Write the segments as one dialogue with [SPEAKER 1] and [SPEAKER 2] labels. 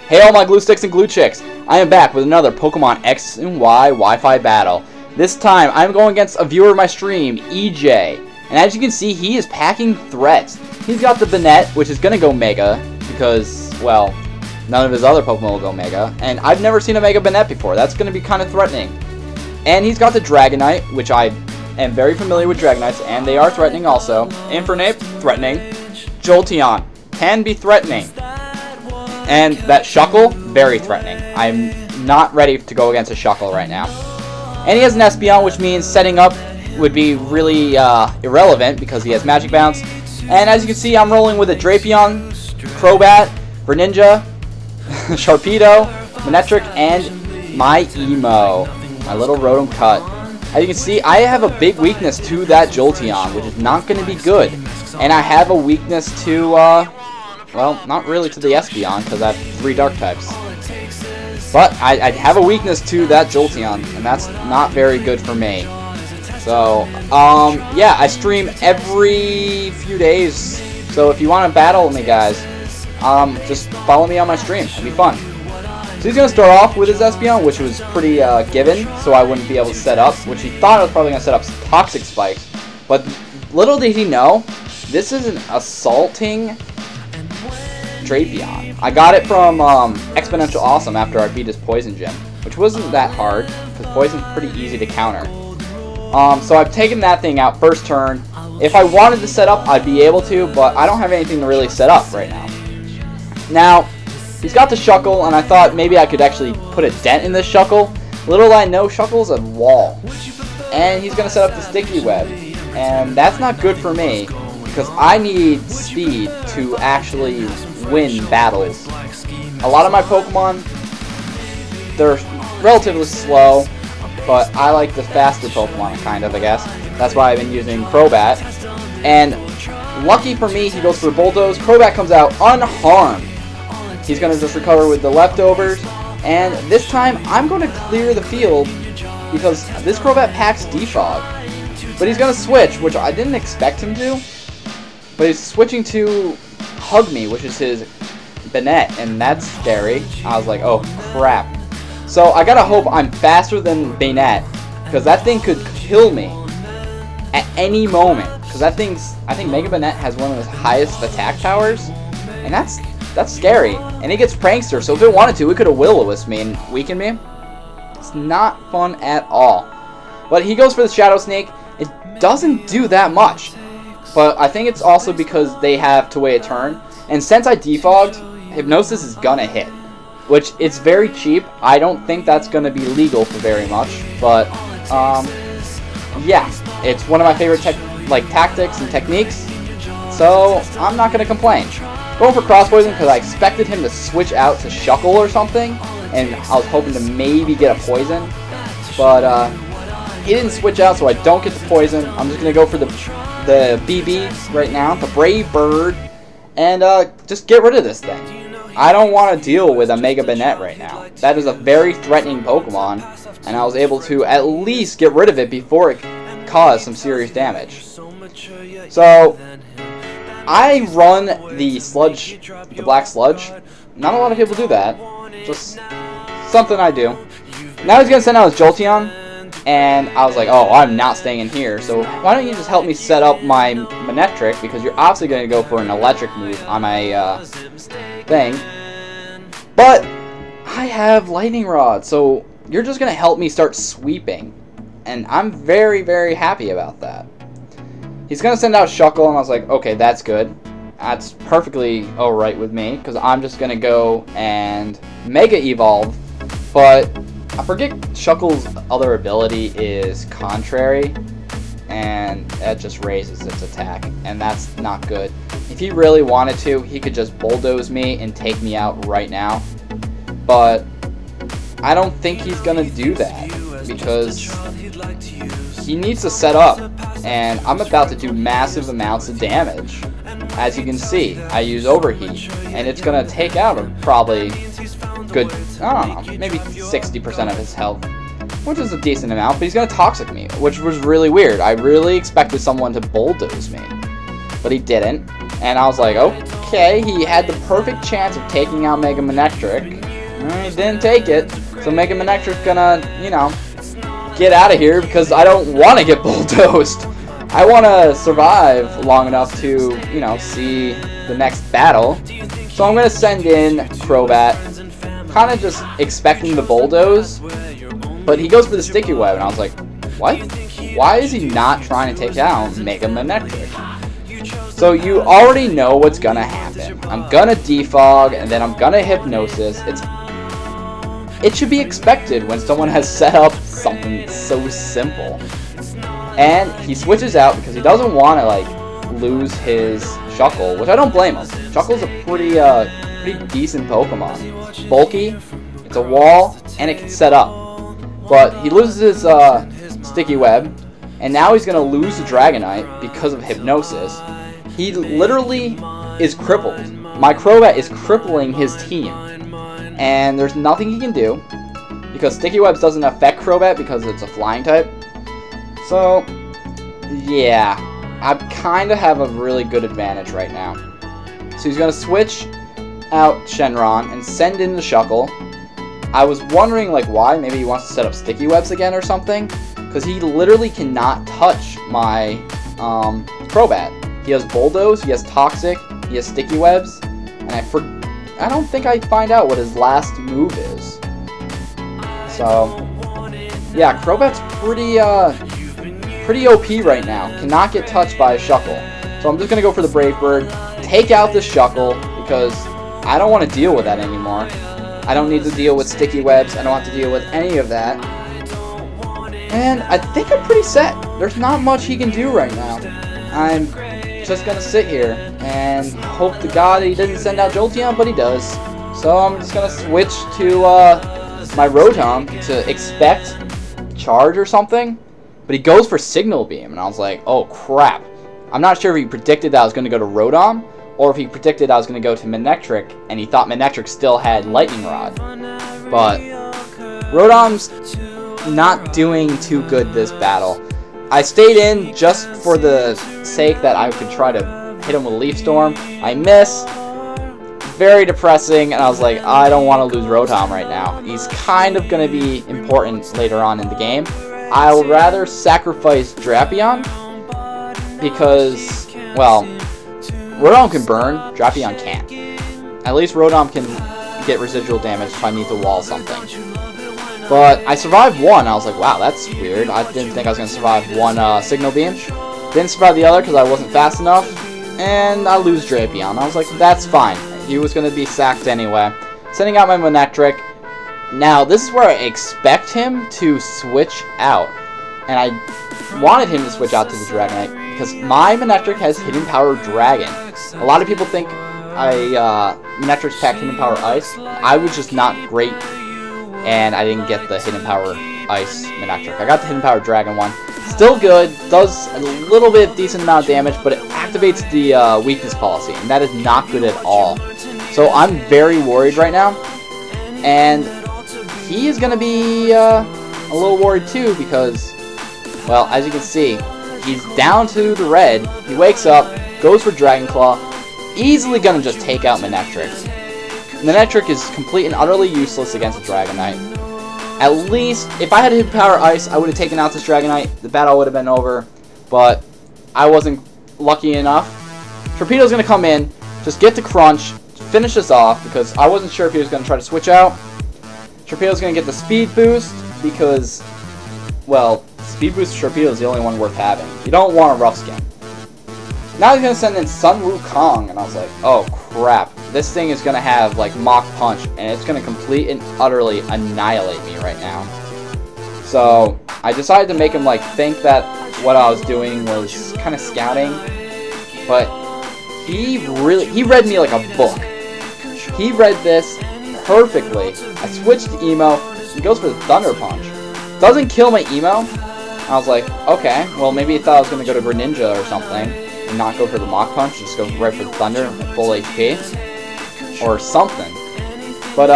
[SPEAKER 1] Hey all my glue sticks and glue chicks, I am back with another Pokemon X and Y Wi-Fi battle. This time I'm going against a viewer of my stream, EJ. And as you can see, he is packing threats. He's got the Banette, which is going to go Mega, because, well, none of his other Pokemon will go Mega. And I've never seen a Mega Banette before, that's going to be kind of threatening. And he's got the Dragonite, which I am very familiar with Dragonites, and they are threatening also. Infernape, threatening. Jolteon, can be threatening. And that Shuckle, very threatening. I'm not ready to go against a Shuckle right now. And he has an Espeon, which means setting up would be really irrelevant because he has Magic Bounce. And as you can see, I'm rolling with a Drapion, Crobat, Greninja, Sharpedo, Manectric, and my Emo, my little Rotom Cut. As you can see, I have a big weakness to that Jolteon, which is not going to be good. And I have a weakness to, well, not really to the Espeon, because I have 3 Dark types. But I have a weakness to that Jolteon, and that's not very good for me. So, yeah, I stream every few days. So if you want to battle with me, guys, just follow me on my stream. It'll be fun. So he's going to start off with his Espeon, which was pretty given, so I wouldn't be able to set up, which he thought I was probably going to set up Toxic Spikes. But little did he know, this is an assaulting Drapion. I got it from Exponential Awesome after I beat his Poison Gym, which wasn't that hard, because Poison's pretty easy to counter. So I've taken that thing out first turn. If I wanted to set up, I'd be able to, but I don't have anything to really set up right now. Now, he's got the Shuckle, and I thought maybe I could actually put a dent in this Shuckle. Little I know, Shuckle's a wall. And he's going to set up the Sticky Web. And that's not good for me, because I need speed to actually win battles. A lot of my Pokemon, they're relatively slow, but I like the faster Pokemon, kind of, I guess. That's why I've been using Crobat. And lucky for me, he goes for Bulldoze. Crobat comes out unharmed. He's going to just recover with the leftovers. And this time, I'm going to clear the field because this Crobat packs Defog. But he's going to switch, which I didn't expect him to. But he's switching to Hug Me, which is his Banette, and that's scary. I was like, oh crap. So I gotta hope I'm faster than Banette, because that thing could kill me at any moment. Because that thing's, I think Mega Banette has one of the highest attack powers, and that's scary. And it gets Prankster, so if it wanted to, it could have Will-O-Wisp me and weaken me. It's not fun at all. But he goes for the Shadow Snake. It doesn't do that much. But I think it's also because they have to wait a turn. And since I defogged, Hypnosis is gonna hit. Which, it's very cheap. I don't think that's gonna be legal for very much. But, yeah. It's one of my favorite tactics and techniques. So, I'm not gonna complain. Going for Cross Poison because I expected him to switch out to Shuckle or something. And I was hoping to maybe get a Poison. But, he didn't switch out, so I don't get the Poison. I'm just gonna go for the BB right now, the Brave Bird, and just get rid of this thing. I don't want to deal with a Mega Banette right now. That is a very threatening Pokemon, and I was able to at least get rid of it before it caused some serious damage. So, I run the Sludge, the Black Sludge. Not a lot of people do that. Just something I do. Now he's going to send out his Jolteon. And I was like, oh, I'm not staying in here, so why don't you just help me set up my Manectric, because you're obviously going to go for an electric move on my thing. But I have Lightning Rod, so you're just going to help me start sweeping. And I'm very, very happy about that. He's going to send out Shuckle, and I was like, okay, that's good. That's perfectly alright with me, because I'm just going to go and Mega Evolve, but I forget Shuckle's other ability is Contrary, and that just raises its attack, and that's not good. If he really wanted to, he could just Bulldoze me and take me out right now, but I don't think he's gonna do that, because he needs to set up, and I'm about to do massive amounts of damage. As you can see, I use Overheat, and it's gonna take out probably good, I don't know, maybe 60% of his health, which is a decent amount, but he's going to Toxic me, which was really weird. I really expected someone to Bulldoze me, but he didn't, and I was like, okay, he had the perfect chance of taking out Mega Manectric. He didn't take it, so Mega Manectric's gonna, you know, get out of here because I don't want to get bulldozed. I want to survive long enough to, you know, see the next battle. So I'm going to send in Crobat, kind of just expecting the bulldoze, but he goes for the Sticky Web, and I was like, what? Why is he not trying to take down Mega Manectric? So you already know what's going to happen. I'm going to defog, and then I'm going to Hypnosis. It should be expected when someone has set up something so simple. And he switches out because he doesn't want to, like, lose his Shuckle, which I don't blame him. Shuckle's a pretty decent Pokemon. It's bulky, it's a wall, and it can set up. But he loses his Sticky Web, and now he's going to lose the Dragonite because of Hypnosis. He literally is crippled. My Crobat is crippling his team. And there's nothing he can do, because Sticky Webs doesn't affect Crobat because it's a flying type. So, yeah, I kind of have a really good advantage right now. So he's going to switch out Shenron and send in the Shuckle. I was wondering, like, why. Maybe he wants to set up Sticky Webs again or something, because he literally cannot touch my Crobat. He has Bulldoze, he has Toxic, he has Sticky Webs, and I don't think I find out what his last move is. So, yeah, Crobat's pretty OP right now. Cannot get touched by a Shuckle. So I'm just going to go for the Brave Bird, take out the Shuckle, because I don't want to deal with that anymore. I don't need to deal with Sticky Webs. I don't have to deal with any of that. And I think I'm pretty set. There's not much he can do right now. I'm just going to sit here and hope to God he didn't send out Jolteon, but he does. So I'm just going to switch to my Rotom to expect Charge or something. But he goes for Signal Beam, and I was like, oh crap. I'm not sure if he predicted that I was going to go to Rotom, or if he predicted I was going to go to Manectric, and he thought Manectric still had Lightning Rod. But Rotom's not doing too good this battle. I stayed in just for the sake that I could try to hit him with Leaf Storm. I miss. Very depressing, and I was like, I don't want to lose Rotom right now. He's kind of going to be important later on in the game. I'll rather sacrifice Drapion because, well, Rotom can burn, Drapion can't. At least Rotom can get residual damage if I need to wall something. But I survived one. I was like, wow, that's weird. I didn't think I was going to survive one Signal Beam. Didn't survive the other because I wasn't fast enough. And I lose Drapion. I was like, that's fine. He was going to be sacked anyway. Sending out my Manectric. Now, this is where I expect him to switch out. And I wanted him to switch out to the Dragonite because my Manectric has Hidden Power Dragon. A lot of people think Manectric's pack Hidden Power Ice. I was just not great, and I didn't get the Hidden Power Ice Manectric. I got the Hidden Power Dragon one. Still good, does a little bit decent amount of damage, but it activates the weakness policy, and that is not good at all. So I'm very worried right now, and he is going to be a little worried too because, well, as you can see, he's down to the red. He wakes up, goes for Dragon Claw, easily going to just take out Manectric. Manectric is complete and utterly useless against a Dragonite. At least, if I had Hidden Power Ice, I would have taken out this Dragonite. The battle would have been over, but I wasn't lucky enough. Torpedo's going to come in, just get the crunch, finish this off, because I wasn't sure if he was going to try to switch out. Torpedo's going to get the speed boost, because, well, speed boost Torpedo is the only one worth having. You don't want a rough skin. Now he's going to send in Sun Wukong, and I was like, oh crap. This thing is going to have, like, Mach Punch, and it's going to complete and utterly annihilate me right now. So, I decided to make him, like, think that what I was doing was kind of scouting, but he read me like a book. He read this perfectly. I switched to Emo, he goes for the Thunder Punch. Doesn't kill my Emo. I was like, okay, well, maybe he thought I was going to go to Greninja or something, and not go for the Mach Punch, just go right for the Thunder at full HP. Or something. But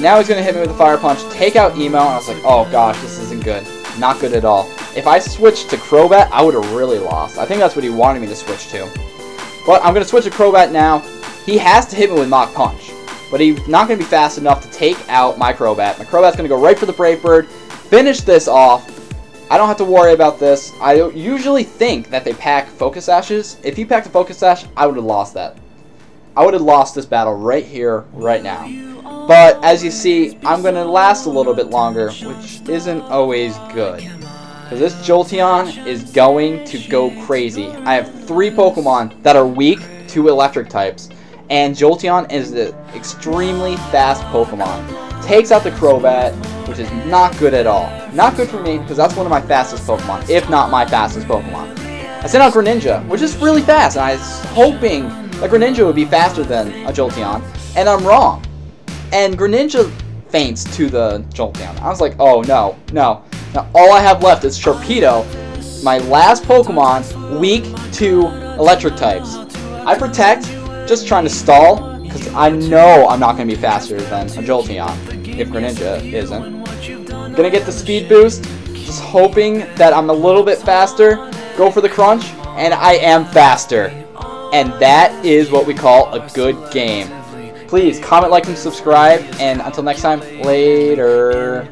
[SPEAKER 1] now he's going to hit me with the Fire Punch, take out Emo, and I was like, oh gosh, this isn't good. Not good at all. If I switched to Crobat, I would have really lost. I think that's what he wanted me to switch to. But I'm going to switch to Crobat now. he has to hit me with Mach Punch. But he's not going to be fast enough to take out my Crobat. My Crobat's going to go right for the Brave Bird, finish this off. I don't have to worry about this. I usually think that they pack Focus Sashes. If he packed a Focus Sash, I would have lost that. I would have lost this battle right here, right now. But as you see, I'm going to last a little bit longer, which isn't always good. Because this Jolteon is going to go crazy. I have 3 Pokemon that are weak to electric types. And Jolteon is an extremely fast Pokemon. Takes out the Crobat, which is not good at all. Not good for me, because that's one of my fastest Pokemon, if not my fastest Pokemon. I sent out Greninja, which is really fast, and I was hoping that Greninja would be faster than a Jolteon, and I'm wrong. And Greninja faints to the Jolteon. I was like, oh no, no. Now all I have left is Sharpedo, my last Pokemon, weak to electric types. I Protect, just trying to stall, because I know I'm not going to be faster than a Jolteon, if Greninja isn't. Gonna get the speed boost, just hoping that I'm a little bit faster, go for the crunch, and I am faster. And that is what we call a good game. Please comment, like, and subscribe, and until next time, later.